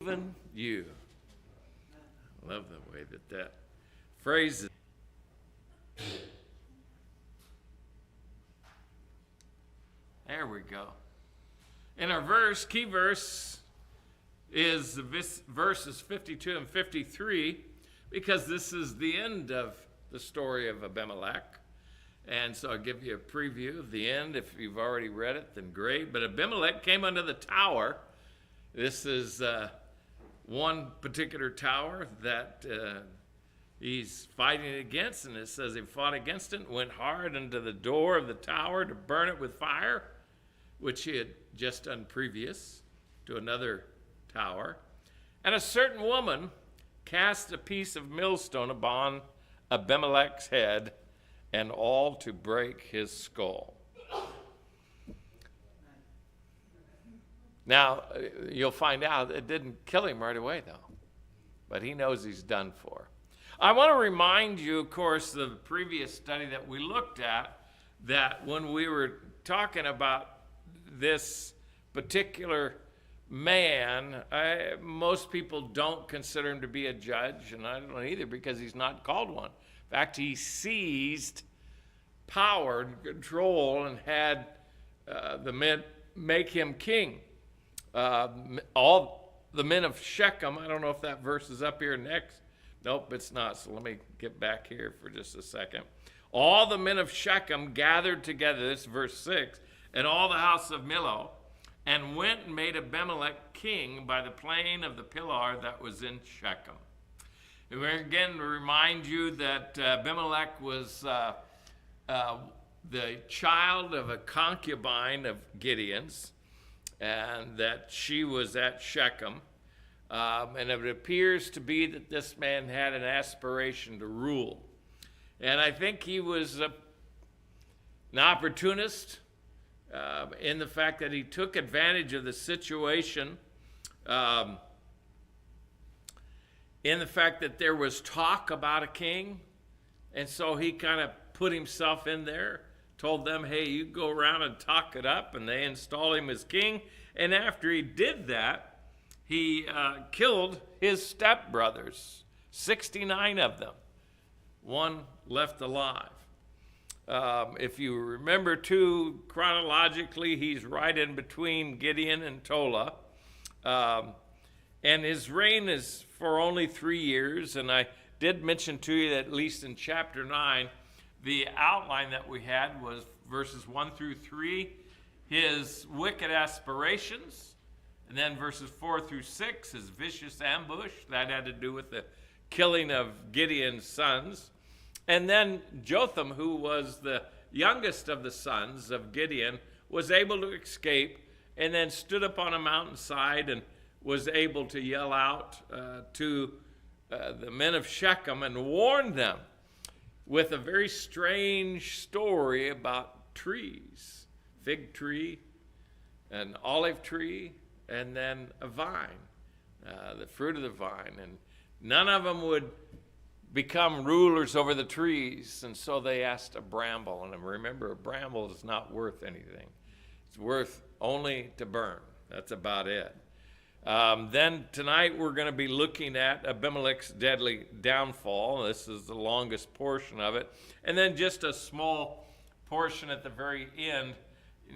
even you. I love the way that phrase is. There we go. In our key verse is verses 52 and 53, because this is the end of the story of Abimelech. And so I'll give you a preview of the end. If you've already read it, then great. But Abimelech came under the tower. This is one particular tower that he's fighting against. And it says he fought against it and went hard into the door of the tower to burn it with fire, which he had just done previous to another tower. And a certain woman cast a piece of millstone upon Abimelech's head, and all to break his skull. Now, you'll find out it didn't kill him right away, though. But he knows he's done for. I want to remind you, of course, the previous study that we looked at, that when we were talking about this particular man, most people don't consider him to be a judge, and I don't either, because he's not called one. In fact, he seized power and control and had the men make him king. All the men of Shechem, I don't know if that verse is up here next. Nope, it's not, so let me get back here for just a second. All the men of Shechem gathered together, this is verse 6, and all the house of Millo, and went and made Abimelech king by the plain of the pillar that was in Shechem. And we're again to remind you that Abimelech was the child of a concubine of Gideon's, and that she was at Shechem. And it appears to be that this man had an aspiration to rule. And I think he was an opportunist in the fact that he took advantage of the situation, in the fact that there was talk about a king. And so he kind of put himself in there, told them, hey, you go around and talk it up, and they installed him as king. And after he did that, he killed his stepbrothers, 69 of them. One left alive. If you remember, too, chronologically, he's right in between Gideon and Tola. And his reign is for only 3 years. And I did mention to you that at least in chapter 9, the outline that we had was verses 1 through 3, his wicked aspirations. And then verses 4 through 6, his vicious ambush. That had to do with the killing of Gideon's sons. And then Jotham, who was the youngest of the sons of Gideon, was able to escape and then stood up on a mountainside and was able to yell out to the men of Shechem and warn them with a very strange story about trees. Fig tree, an olive tree, and then a vine, the fruit of the vine. And none of them would become rulers over the trees, and so they asked a bramble. And remember, a bramble is not worth anything. It's worth only to burn. That's about it. Then tonight we're going to be looking at Abimelech's deadly downfall. This is the longest portion of it. And then just a small portion at the very end.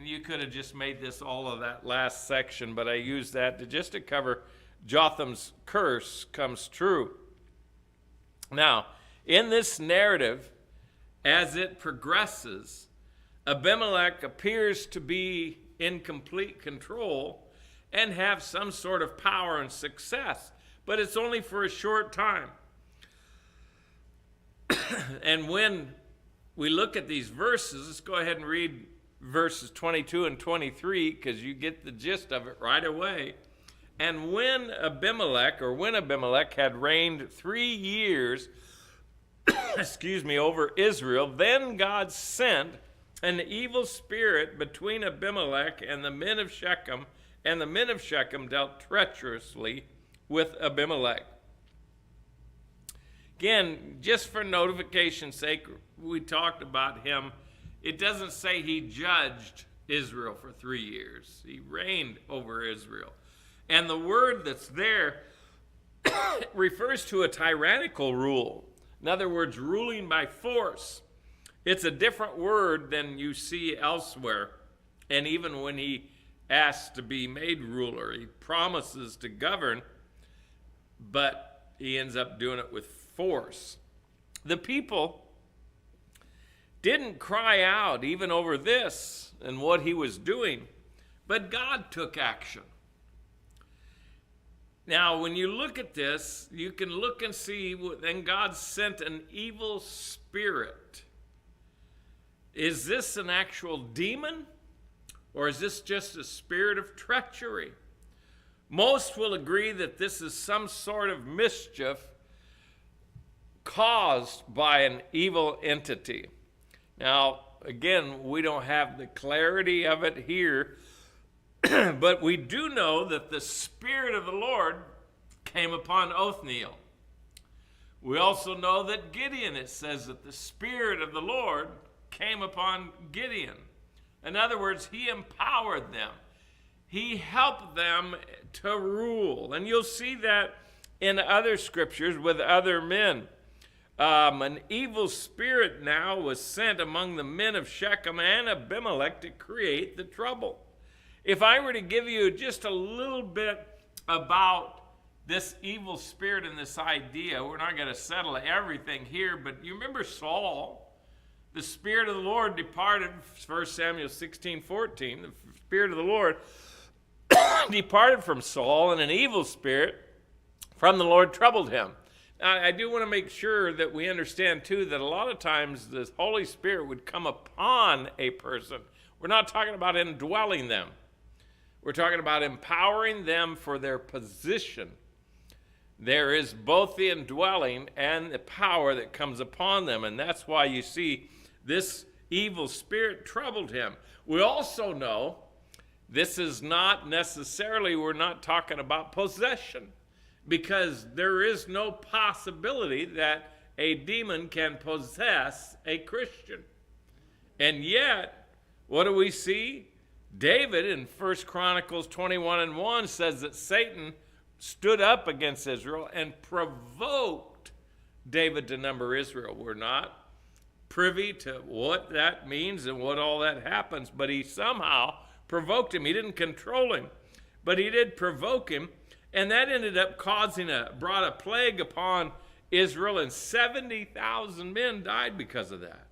You could have just made this all of that last section, but I used that to cover Jotham's curse comes true. Now, in this narrative, as it progresses, Abimelech appears to be in complete control and have some sort of power and success, but it's only for a short time. And when we look at these verses, let's go ahead and read verses 22 and 23, because you get the gist of it right away. And when Abimelech had reigned 3 years, over Israel, then God sent an evil spirit between Abimelech and the men of Shechem, and the men of Shechem dealt treacherously with Abimelech. Again, just for notification's sake, we talked about him. It doesn't say he judged Israel for 3 years. He reigned over Israel. And the word that's there refers to a tyrannical rule. In other words, ruling by force. It's a different word than you see elsewhere. And even when he asks to be made ruler, he promises to govern, but he ends up doing it with force. The people didn't cry out even over this and what he was doing, but God took action. Now, when you look at this, you can look and see, then God sent an evil spirit. Is this an actual demon, or is this just a spirit of treachery? Most will agree that this is some sort of mischief caused by an evil entity. Now, again, we don't have the clarity of it here, but we do know that the Spirit of the Lord came upon Othniel. We also know that Gideon, it says that the Spirit of the Lord came upon Gideon. In other words, he empowered them. He helped them to rule. And you'll see that in other scriptures with other men. An evil spirit now was sent among the men of Shechem and Abimelech to create the trouble. If I were to give you just a little bit about this evil spirit and this idea, we're not going to settle everything here, but you remember Saul, the Spirit of the Lord departed, 1 Samuel 16:14, the Spirit of the Lord departed from Saul, and an evil spirit from the Lord troubled him. Now, I do want to make sure that we understand, too, that a lot of times the Holy Spirit would come upon a person. We're not talking about indwelling them. We're talking about empowering them for their position. There is both the indwelling and the power that comes upon them, and that's why you see this evil spirit troubled him. We also know this is not necessarily, we're not talking about possession, because there is no possibility that a demon can possess a Christian. And yet, what do we see? David in 1 Chronicles 21:1 says that Satan stood up against Israel and provoked David to number Israel. We're not privy to what that means and what all that happens, but he somehow provoked him. He didn't control him, but he did provoke him, and that ended up brought a plague upon Israel, and 70,000 men died because of that.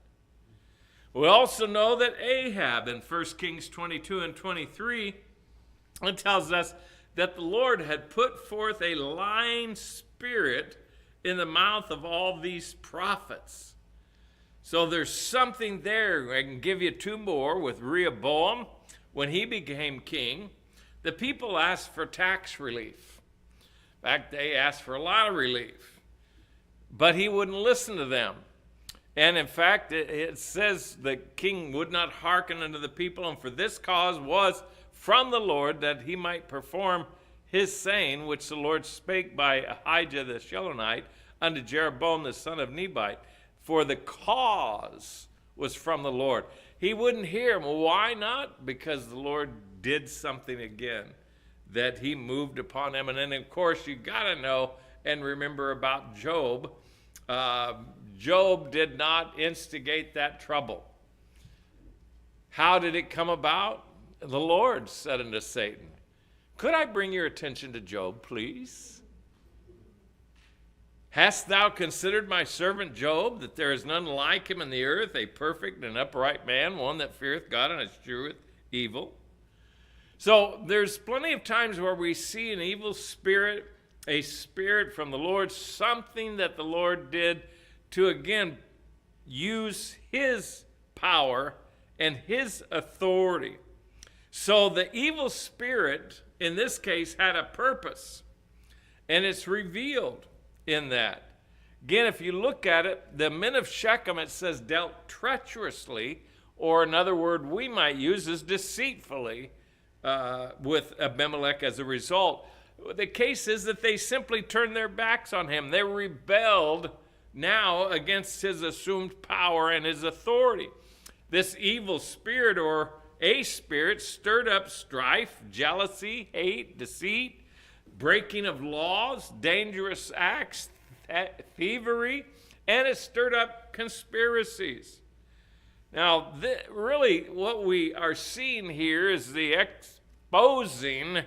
We also know that Ahab in 1 Kings 22:23, it tells us that the Lord had put forth a lying spirit in the mouth of all these prophets. So there's something there. I can give you two more with Rehoboam. When he became king, the people asked for tax relief. In fact, they asked for a lot of relief, but he wouldn't listen to them. And in fact, it says the king would not hearken unto the people, and for this cause was from the Lord, that he might perform his saying, which the Lord spake by Ahijah the Shilonite unto Jeroboam the son of Nebat. For the cause was from the Lord. He wouldn't hear him. Why not? Because the Lord did something again, that he moved upon him. And then, of course, you got to know and remember about Job. Job did not instigate that trouble. How did it come about? The Lord said unto Satan, could I bring your attention to Job, please? Hast thou considered my servant Job, that there is none like him in the earth, a perfect and upright man, one that feareth God and escheweth evil? So there's plenty of times where we see an evil spirit, a spirit from the Lord, something that the Lord did to, again, use his power and his authority. So the evil spirit, in this case, had a purpose, and it's revealed in that. Again, if you look at it, the men of Shechem, it says, dealt treacherously, or another word we might use is deceitfully, with Abimelech as a result. The case is that they simply turned their backs on him. They rebelled now against his assumed power and his authority. This evil spirit, or a spirit, stirred up strife, jealousy, hate, deceit, breaking of laws, dangerous acts, thievery, and it stirred up conspiracies. Now, really what we are seeing here is the exposing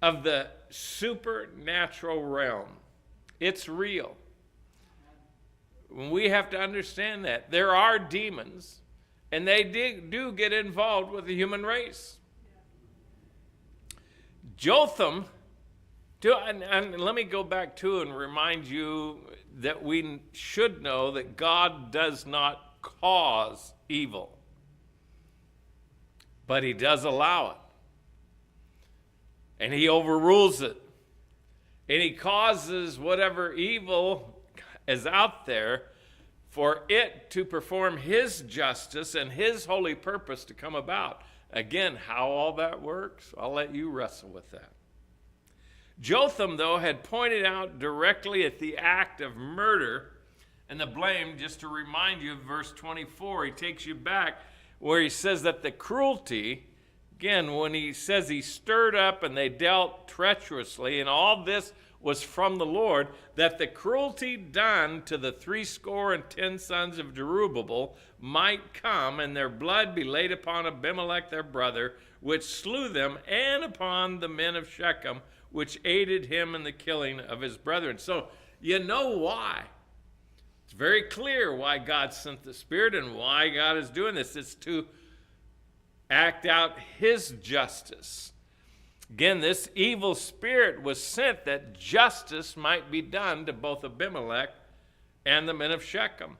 of the supernatural realm. It's real. We have to understand that. There are demons, and they do get involved with the human race. Jotham, and let me go back to and remind you that we should know that God does not cause evil, but he does allow it. And he overrules it. And he causes whatever evil is out there for it to perform his justice and his holy purpose to come about. Again, how all that works, I'll let you wrestle with that. Jotham, though, had pointed out directly at the act of murder and the blame, just to remind you of verse 24, he takes you back where he says that the cruelty, again, when he says he stirred up and they dealt treacherously, and all this was from the Lord, that the cruelty done to the 70 sons of Jerubbaal might come, and their blood be laid upon Abimelech their brother, which slew them, and upon the men of Shechem, which aided him in the killing of his brethren. So you know why. It's very clear why God sent the Spirit and why God is doing this. It's to act out his justice. Again, this evil spirit was sent that justice might be done to both Abimelech and the men of Shechem.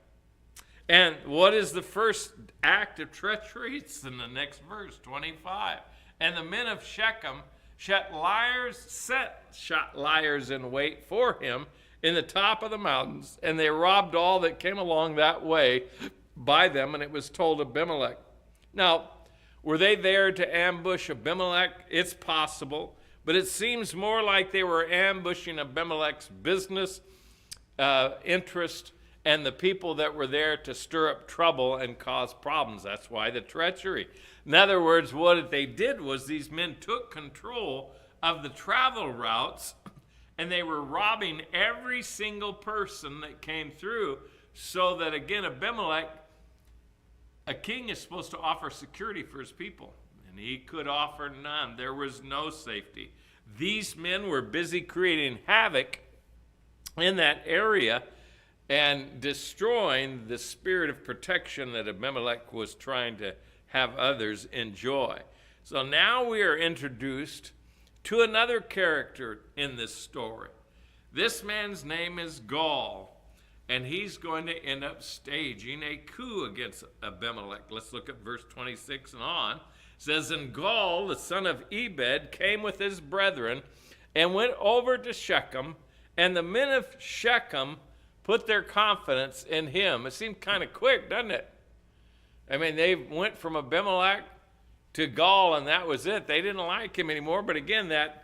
And what is the first act of treachery? It's in the next verse, 25. And the men of Shechem set liars in wait for him in the top of the mountains, and they robbed all that came along that way by them, and it was told Abimelech. Now, were they there to ambush Abimelech? It's possible, but it seems more like they were ambushing Abimelech's business interest and the people that were there to stir up trouble and cause problems. That's why the treachery. In other words, what they did was these men took control of the travel routes, and they were robbing every single person that came through, so that, again, Abimelech, a king is supposed to offer security for his people, and he could offer none. There was no safety. These men were busy creating havoc in that area and destroying the spirit of protection that Abimelech was trying to have others enjoy. So now we are introduced to another character in this story. This man's name is Gaul. And he's going to end up staging a coup against Abimelech. Let's look at verse 26 and on. It says, and Gaul, the son of Ebed, came with his brethren and went over to Shechem, and the men of Shechem put their confidence in him. It seemed kind of quick, doesn't it? I mean, they went from Abimelech to Gaul, and that was it. They didn't like him anymore. But again, that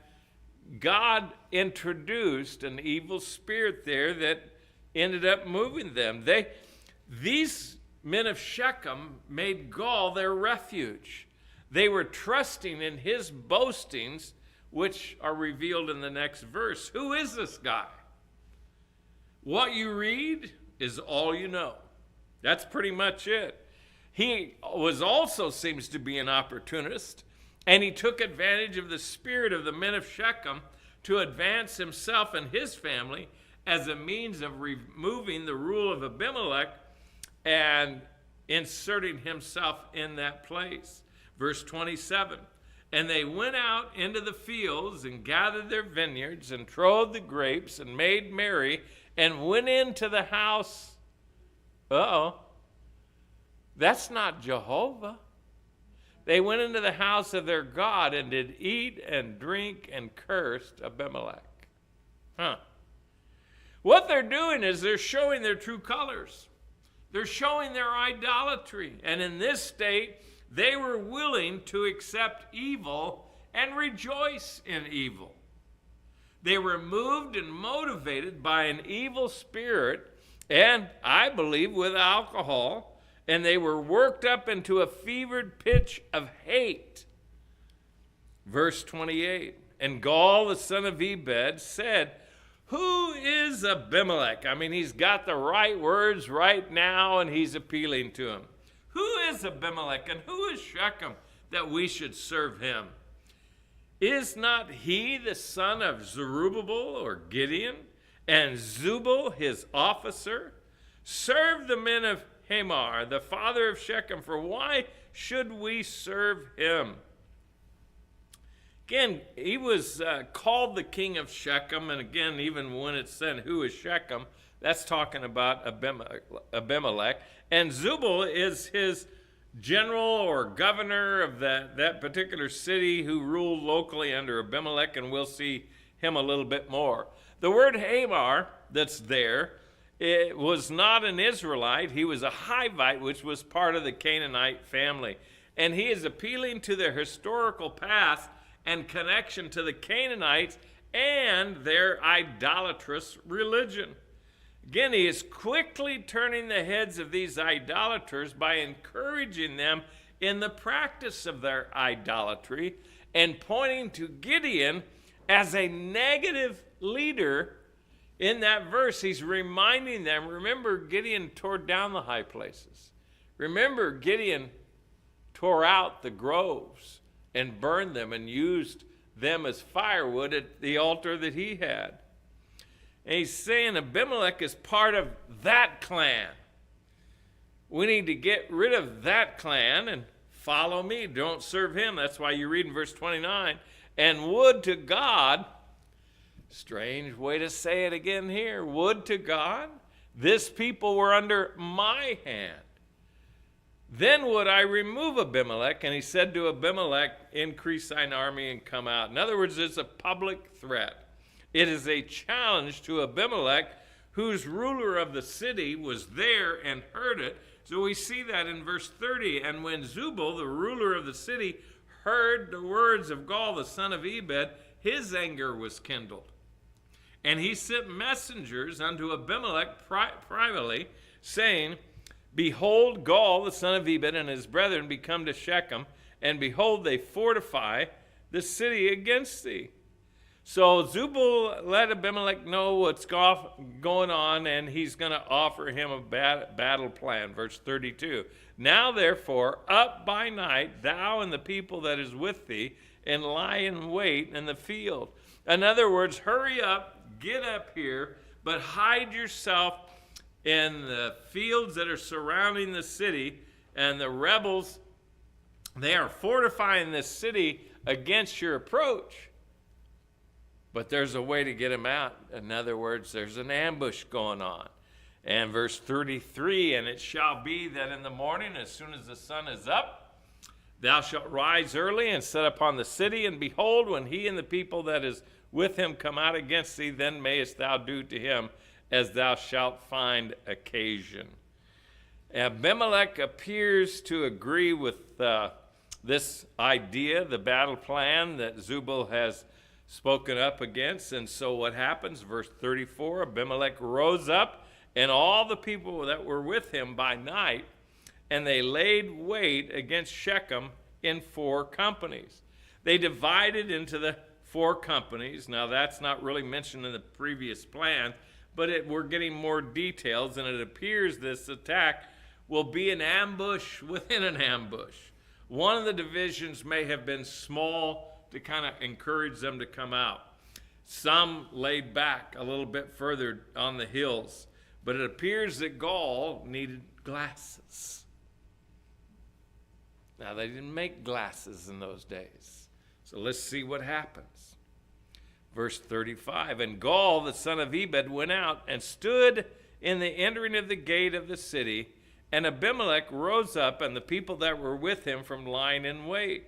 God introduced an evil spirit there that ended up moving them. These men of Shechem made Gaul their refuge. They were trusting in his boastings, which are revealed in the next verse. Who is this guy? What you read is all you know. That's pretty much it. He was also seems to be an opportunist, and he took advantage of the spirit of the men of Shechem to advance himself and his family as a means of removing the rule of Abimelech and inserting himself in that place. Verse 27, and they went out into the fields and gathered their vineyards and trode the grapes and made merry and went into the house. That's not Jehovah. They went into the house of their God and did eat and drink and cursed Abimelech. What they're doing is they're showing their true colors. They're showing their idolatry. And in this state, they were willing to accept evil and rejoice in evil. They were moved and motivated by an evil spirit, and I believe with alcohol, and they were worked up into a fevered pitch of hate. Verse 28, And Gaal, the son of Ebed, said, who is Abimelech? I mean, he's got the right words right now, and he's appealing to him. Who is Abimelech, and who is Shechem, that we should serve him? Is not he the son of Zerubbabel or Gideon, and Zubal his officer? Serve the men of Hamor, the father of Shechem, for why should we serve him? Again, he was called the king of Shechem, and again, even when it said who is Shechem, that's talking about Abimelech. And Zubal is his general or governor of that particular city who ruled locally under Abimelech, and we'll see him a little bit more. The word Hamor that's there, it was not an Israelite. He was a Hivite, which was part of the Canaanite family. And he is appealing to their historical past and connection to the Canaanites and their idolatrous religion. Again, he is quickly turning the heads of these idolaters by encouraging them in the practice of their idolatry and pointing to Gideon as a negative leader. In that verse, he's reminding them, remember, Gideon tore down the high places. Remember, Gideon tore out the groves and burned them and used them as firewood at the altar that he had. And he's saying Abimelech is part of that clan. We need to get rid of that clan and follow me. Don't serve him. That's why you read in verse 29, and would to God, strange way to say it again here, would to God, this people were under my hand. Then would I remove Abimelech. And he said to Abimelech, increase thine army and come out. In other words, it's a public threat. It is a challenge to Abimelech, whose ruler of the city was there and heard it. So we see that in verse 30. And when Zubal, the ruler of the city, heard the words of Gaal, the son of Ebed, his anger was kindled. And he sent messengers unto Abimelech privately, saying, behold, Gaal, the son of Ebed, and his brethren be come to Shechem, and behold, they fortify the city against thee. So Zubal let Abimelech know what's going on, and he's going to offer him a battle plan. Verse 32. Now therefore, up by night, thou and the people that is with thee, and lie in wait in the field. In other words, hurry up, get up here, but hide yourself in the fields that are surrounding the city. And the rebels, they are fortifying this city against your approach. But there's a way to get them out. In other words, there's an ambush going on. And verse 33, and it shall be that in the morning, as soon as the sun is up, thou shalt rise early and set upon the city, and behold, when he and the people that is with him come out against thee, then mayest thou do to him as thou shalt find occasion. Abimelech appears to agree with this idea, the battle plan that Zubal has spoken up against. And so what happens? Verse 34, Abimelech rose up and all the people that were with him by night, and they laid wait against Shechem in 4 companies. They divided into the 4 companies. Now that's not really mentioned in the previous plan, but we're getting more details, and it appears this attack will be an ambush within an ambush. One of the divisions may have been small to kind of encourage them to come out. Some laid back a little bit further on the hills, but it appears that Gaal needed glasses. Now, they didn't make glasses in those days, so let's see what happens. Verse 35, and Gaal, the son of Ebed, went out and stood in the entering of the gate of the city, and Abimelech rose up, and the people that were with him from lying in wait.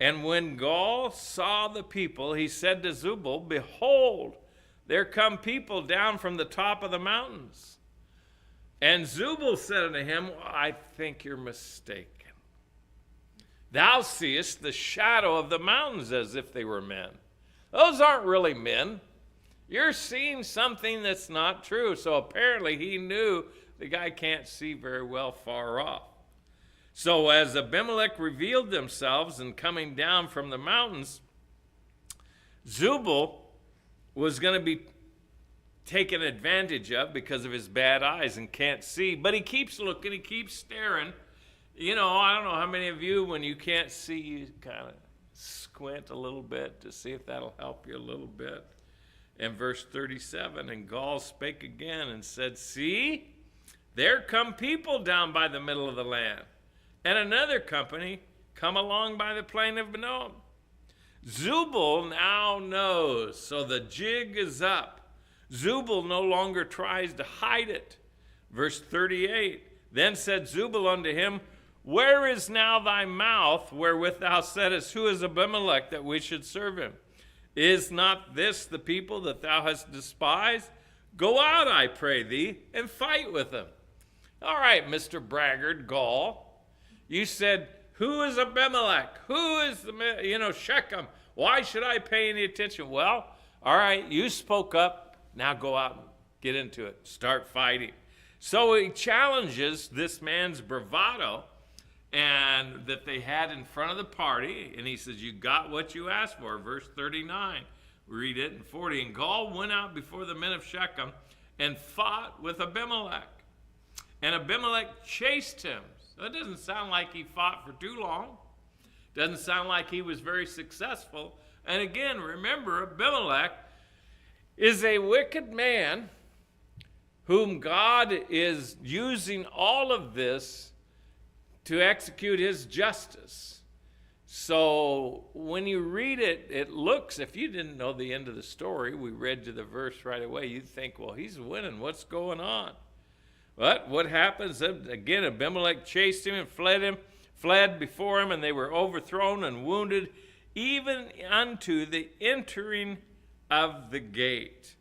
And when Gaal saw the people, he said to Zubal, behold, there come people down from the top of the mountains. And Zubal said unto him, I think you're mistaken. Thou seest the shadow of the mountains as if they were men. Those aren't really men. You're seeing something that's not true. So apparently he knew the guy can't see very well far off. So as Abimelech revealed themselves and coming down from the mountains, Zubal was going to be taken advantage of because of his bad eyes and can't see, but he keeps looking, he keeps staring. You know, I don't know how many of you, when you can't see, you kind of squint a little bit to see if that'll help you a little bit. And verse 37, and Gaul spake again and said, see, there come people down by the middle of the land, and another company come along by the plain of Benom. Zubal now knows, so the jig is up. Zubal no longer tries to hide it. Verse 38, then said Zubal unto him, where is now thy mouth wherewith thou saidst, who is Abimelech, that we should serve him? Is not this the people that thou hast despised? Go out, I pray thee, and fight with them. All right, Mr. Braggart, Gaul, you said, who is Abimelech? Who is Shechem? Why should I pay any attention? Well, all right, you spoke up. Now go out and get into it. Start fighting. So he challenges this man's bravado and that they had in front of the party. And he says, you got what you asked for. Verse 39, read it in 40. And Gaul went out before the men of Shechem and fought with Abimelech. And Abimelech chased him. So it doesn't sound like he fought for too long. Doesn't sound like he was very successful. And again, remember, Abimelech is a wicked man whom God is using all of this to execute his justice. So when you read it, it looks, if you didn't know the end of the story, we read you the verse right away, you'd think, well, he's winning. What's going on? But what happens? Again, Abimelech chased him and fled before him, and they were overthrown and wounded, even unto the entering of the gate.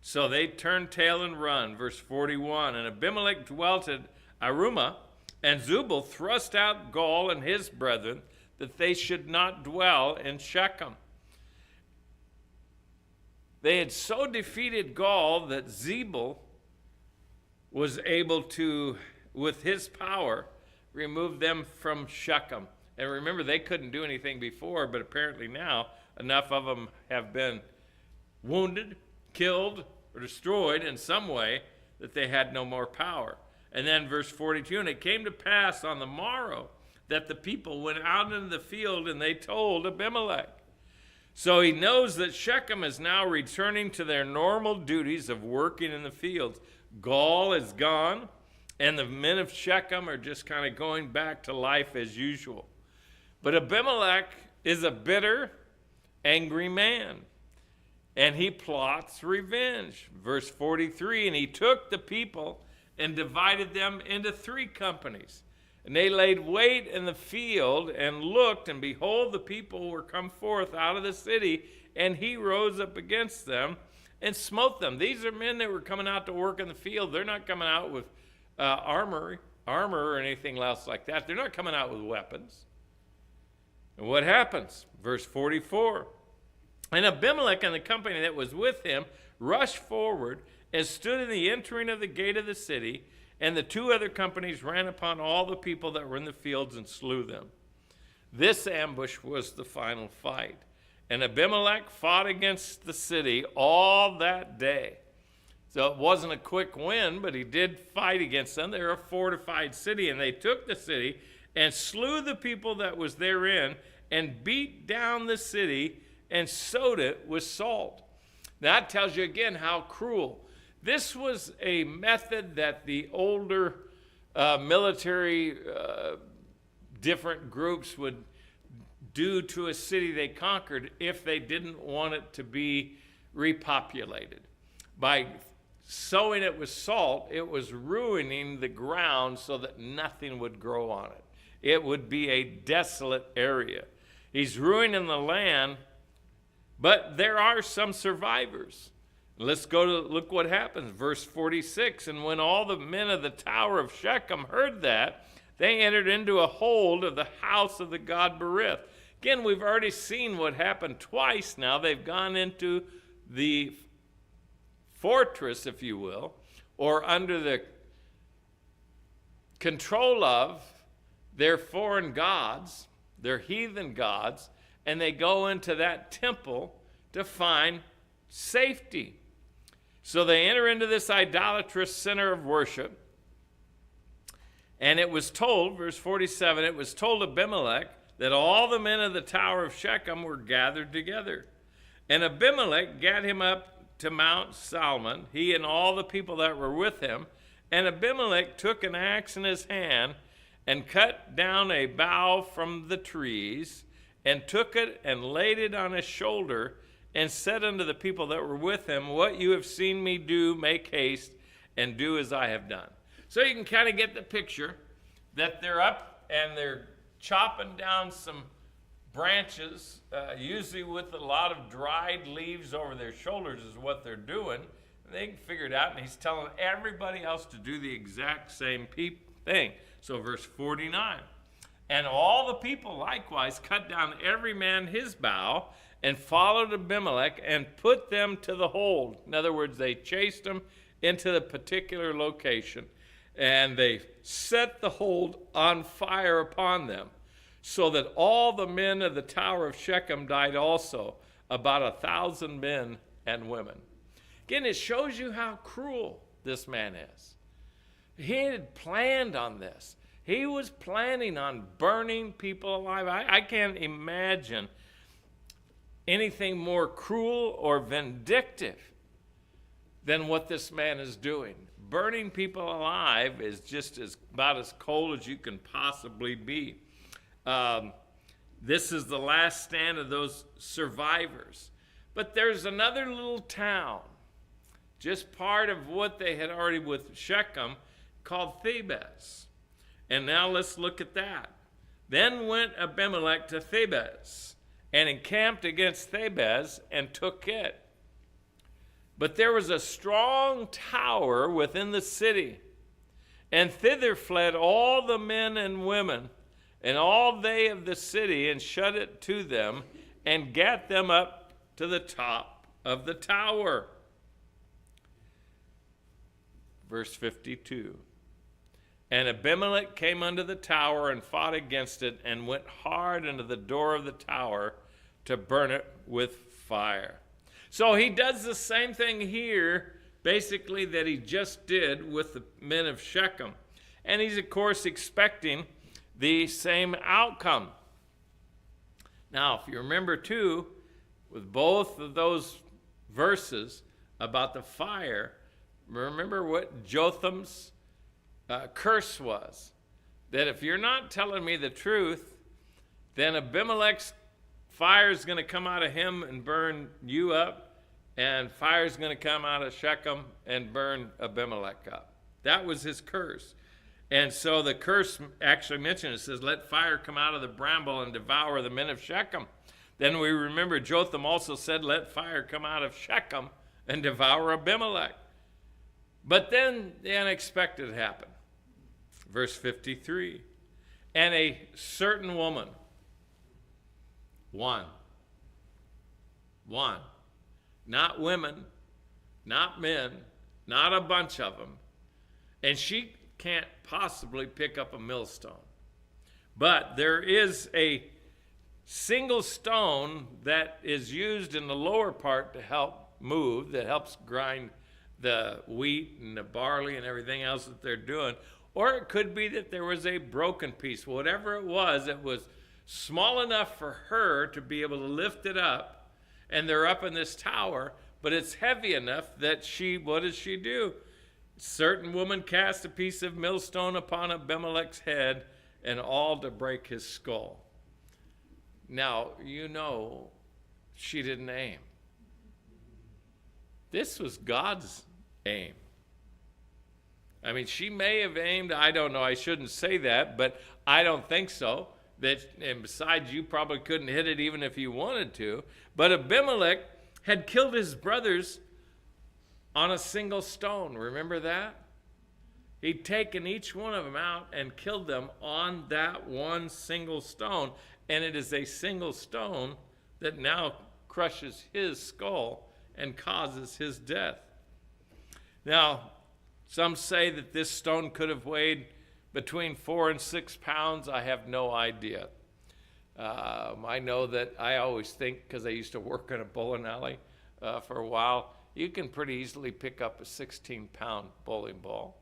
So they turned tail and run. Verse 41, and Abimelech dwelt at Arumah, and Zubal thrust out Gaul and his brethren, that they should not dwell in Shechem. They had so defeated Gaul that Zebul was able to, with his power, remove them from Shechem. And remember, they couldn't do anything before, but apparently now enough of them have been wounded, killed, or destroyed in some way that they had no more power. And then verse 42, and it came to pass on the morrow that the people went out into the field, and they told Abimelech. So he knows that Shechem is now returning to their normal duties of working in the fields. Gaul is gone, and the men of Shechem are just kind of going back to life as usual. But Abimelech is a bitter, angry man, and he plots revenge. Verse 43, and he took the people and divided them into 3 companies. And they laid wait in the field and looked, and behold, the people were come forth out of the city, and he rose up against them and smote them. These are men that were coming out to work in the field. They're not coming out with armor or anything else like that. They're not coming out with weapons. And what happens? Verse 44. And Abimelech and the company that was with him rushed forward and stood in the entering of the gate of the city, and the 2 other companies ran upon all the people that were in the fields and slew them. This ambush was the final fight. And Abimelech fought against the city all that day. So it wasn't a quick win, but he did fight against them. They were a fortified city, and they took the city and slew the people that was therein, and beat down the city and sowed it with salt. That tells you again how cruel. This was a method that the older military different groups would do to a city they conquered if they didn't want it to be repopulated. By sowing it with salt, it was ruining the ground so that nothing would grow on it. It would be a desolate area. He's ruining the land, but there are some survivors. Let's go to look what happens. Verse 46, and when all the men of the tower of Shechem heard that, they entered into a hold of the house of the god Berith. Again, we've already seen what happened twice now. They've gone into the fortress, if you will, or under the control of their foreign gods, their heathen gods, and they go into that temple to find safety. So they enter into this idolatrous center of worship. And it was told, verse 47, it was told Abimelech that all the men of the tower of Shechem were gathered together. And Abimelech gat him up to Mount Salmon, he and all the people that were with him. And Abimelech took an axe in his hand and cut down a bough from the trees, and took it and laid it on his shoulder, and said unto the people that were with him, what you have seen me do, make haste, and do as I have done. So you can kind of get the picture that they're up and they're chopping down some branches, usually with a lot of dried leaves over their shoulders is what they're doing. And they can figure it out, and he's telling everybody else to do the exact same thing. So verse 49, and all the people likewise cut down every man his bough, and followed Abimelech and put them to the hold. In other words, they chased them into the particular location, and they set the hold on fire upon them, so that all the men of the tower of Shechem died also, about 1,000 men and women. Again, it shows you how cruel this man is. He had planned on this. He was planning on burning people alive. I can't imagine anything more cruel or vindictive than what this man is doing. Burning people alive is just about as cold as you can possibly be. This is the last stand of those survivors. But there's another little town, just part of what they had already with Shechem, called Thebez. And now let's look at that. Then went Abimelech to Thebez, and encamped against Thebez, and took it. But there was a strong tower within the city, and thither fled all the men and women, and all they of the city, and shut it to them, and gat them up to the top of the tower. Verse 52. And Abimelech came unto the tower and fought against it, and went hard unto the door of the tower to burn it with fire. So he does the same thing here, basically, that he just did with the men of Shechem. And he's, of course, expecting the same outcome. Now, if you remember, too, with both of those verses about the fire, remember what Jotham's curse was. That if you're not telling me the truth, then Abimelech's fire is going to come out of him and burn you up, and fire is going to come out of Shechem and burn Abimelech up. That was his curse. And so the curse actually mentioned, it says, let fire come out of the bramble and devour the men of Shechem. Then we remember Jotham also said, let fire come out of Shechem and devour Abimelech. But then the unexpected happened. Verse 53, and a certain woman, one, not women, not men, not a bunch of them, and she can't possibly pick up a millstone. But there is a single stone that is used in the lower part to help move, that helps grind the wheat and the barley and everything else that they're doing. Or it could be that there was a broken piece. Whatever it was small enough for her to be able to lift it up, and they're up in this tower, but it's heavy enough that what does she do? A certain woman cast a piece of millstone upon Abimelech's head, and all to break his skull. Now, you know, she didn't aim. This was God's aim. I mean, she may have aimed, I don't know, I shouldn't say that, but I don't think so. And besides, you probably couldn't hit it even if you wanted to. But Abimelech had killed his brothers on a single stone. Remember that? He'd taken each one of them out and killed them on that one single stone. And it is a single stone that now crushes his skull and causes his death. Now, some say that this stone could have weighed between 4 and 6 pounds. I have no idea. I know that I always think, because I used to work in a bowling alley for a while, you can pretty easily pick up a 16-pound bowling ball.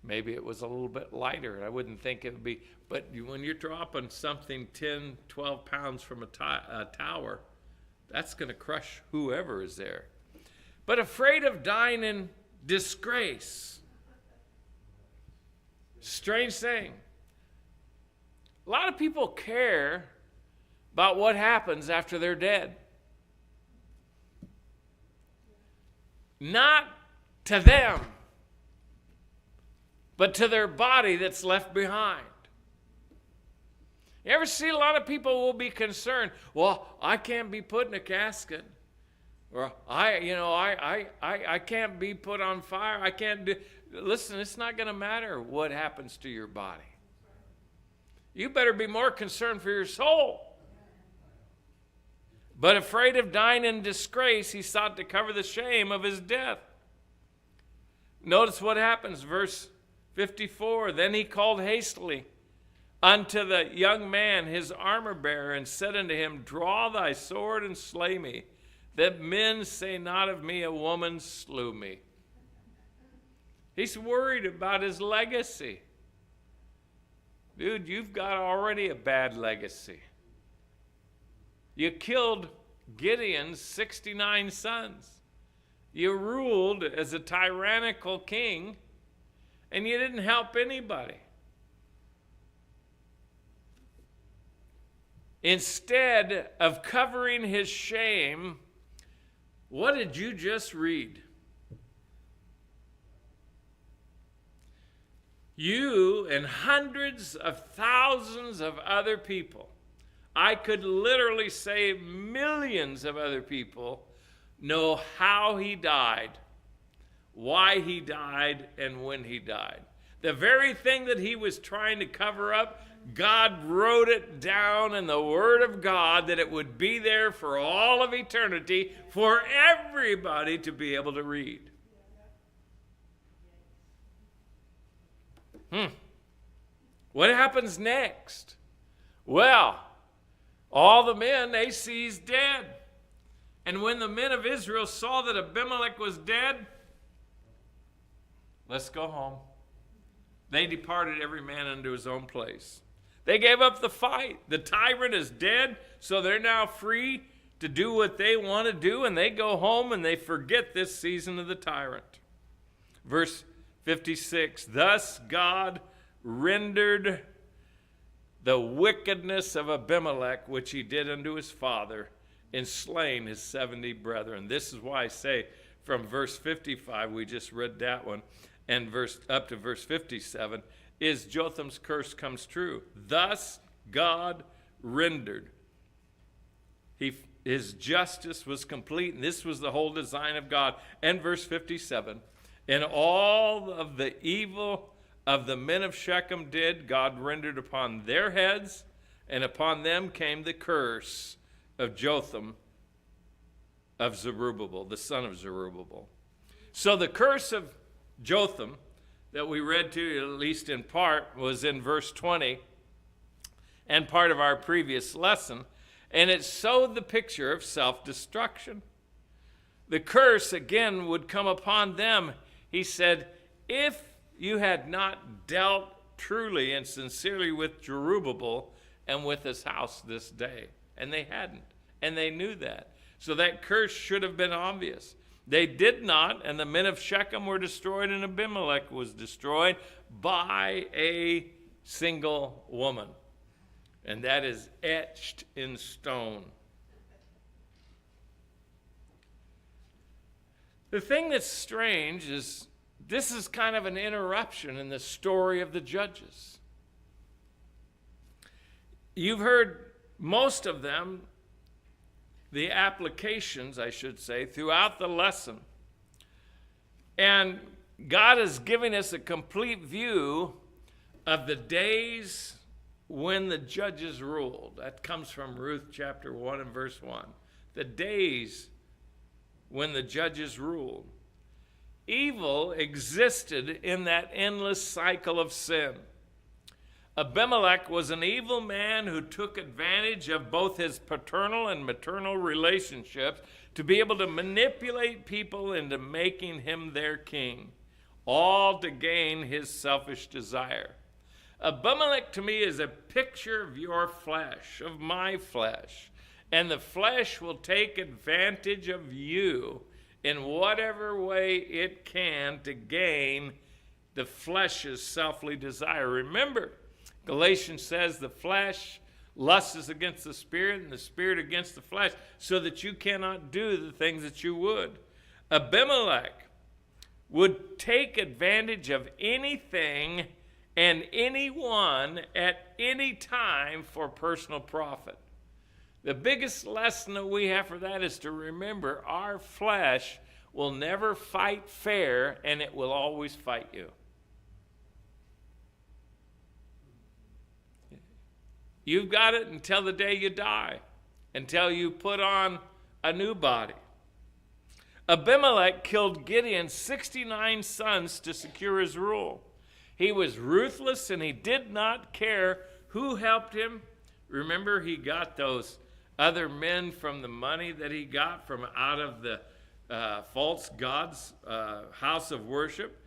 Maybe it was a little bit lighter. I wouldn't think it would be, but when you're dropping something 10, 12 pounds from a tower, that's going to crush whoever is there. But afraid of dying in disgrace. Strange thing. A lot of people care about what happens after they're dead. Not to them, but to their body that's left behind. You ever see a lot of people will be concerned, well, I can't be put in a casket. Or I can't be put on fire. I can't do. Listen, it's not going to matter what happens to your body. You better be more concerned for your soul. But afraid of dying in disgrace, he sought to cover the shame of his death. Notice what happens, verse 54. Then he called hastily unto the young man his armor bearer, and said unto him, draw thy sword and slay me, that men say not of me, a woman slew me. He's worried about his legacy. Dude, you've got already a bad legacy. You killed Gideon's 69 sons. You ruled as a tyrannical king, and you didn't help anybody. Instead of covering his shame, what did you just read? You and hundreds of thousands of other people, I could literally say millions of other people, know how he died, why he died, and when he died. The very thing that he was trying to cover up, God wrote it down in the Word of God that it would be there for all of eternity for everybody to be able to read. What happens next? Well, all the men, they see he's dead. And when the men of Israel saw that Abimelech was dead, let's go home. They departed every man unto his own place. They gave up the fight. The tyrant is dead, so they're now free to do what they want to do, and they go home and they forget this season of the tyrant. Verse 56, thus God rendered the wickedness of Abimelech, which he did unto his father, in slaying his 70 brethren. This is why I say from verse 55, we just read that one, and up to verse 57, is Jotham's curse comes true. Thus God rendered. His justice was complete, and this was the whole design of God. And verse 57, and all of the evil of the men of Shechem did God rendered upon their heads, and upon them came the curse of Jotham of Zerubbabel, the son of Zerubbabel. So the curse of Jotham that we read to you, at least in part, was in verse 20 and part of our previous lesson, and it showed the picture of self-destruction. The curse, again, would come upon them. He said, if you had not dealt truly and sincerely with Zerubbabel and with his house this day. And they hadn't, and they knew that. So that curse should have been obvious. They did not, and the men of Shechem were destroyed, and Abimelech was destroyed by a single woman. And that is etched in stone. The thing that's strange is this is kind of an interruption in the story of the judges. You've heard most of them, the applications, I should say, throughout the lesson. And God is giving us a complete view of the days when the judges ruled. That comes from Ruth chapter 1 and verse 1. The days when the judges ruled. Evil existed in that endless cycle of sin. Abimelech was an evil man who took advantage of both his paternal and maternal relationships to be able to manipulate people into making him their king, all to gain his selfish desire. Abimelech to me is a picture of your flesh, of my flesh, and the flesh will take advantage of you in whatever way it can to gain the flesh's selfly desire. Remember, Galatians says the flesh lusts against the spirit and the spirit against the flesh, so that you cannot do the things that you would. Abimelech would take advantage of anything and anyone at any time for personal profit. The biggest lesson that we have for that is to remember our flesh will never fight fair, and it will always fight you. You've got it until the day you die, until you put on a new body. Abimelech killed Gideon's 69 sons to secure his rule. He was ruthless, and he did not care who helped him. Remember, he got those other men from the money that he got from out of the false god's house of worship.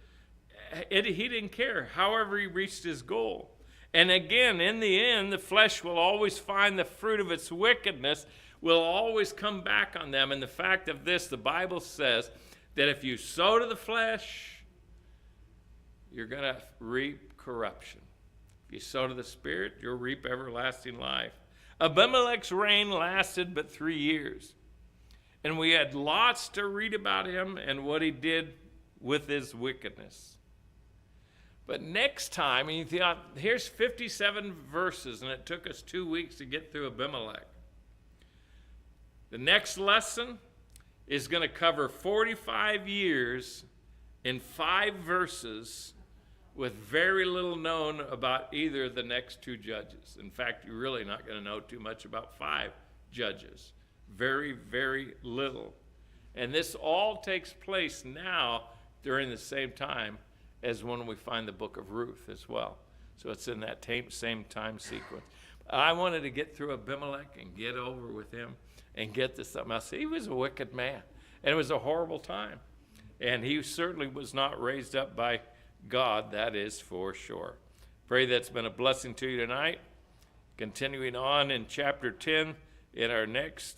He didn't care. However, he reached his goal. And again, in the end, the flesh will always find the fruit of its wickedness, will always come back on them. And the fact of this, the Bible says that if you sow to the flesh, you're going to reap corruption. If you sow to the Spirit, you'll reap everlasting life. Abimelech's reign lasted but 3 years. And we had lots to read about him and what he did with his wickedness. But next time, and you think, here's 57 verses, and it took us 2 weeks to get through Abimelech. The next lesson is going to cover 45 years in 5 verses with very little known about either of the next 2 judges. In fact, you're really not going to know too much about 5 judges. Very, very little. And this all takes place now during the same time as when we find the book of Ruth as well. So it's in that same time sequence. I wanted to get through Abimelech and get over with him and get to something else. He was a wicked man, and it was a horrible time. And he certainly was not raised up by God, that is for sure. Pray that's been a blessing to you tonight. Continuing on in chapter 10 in our next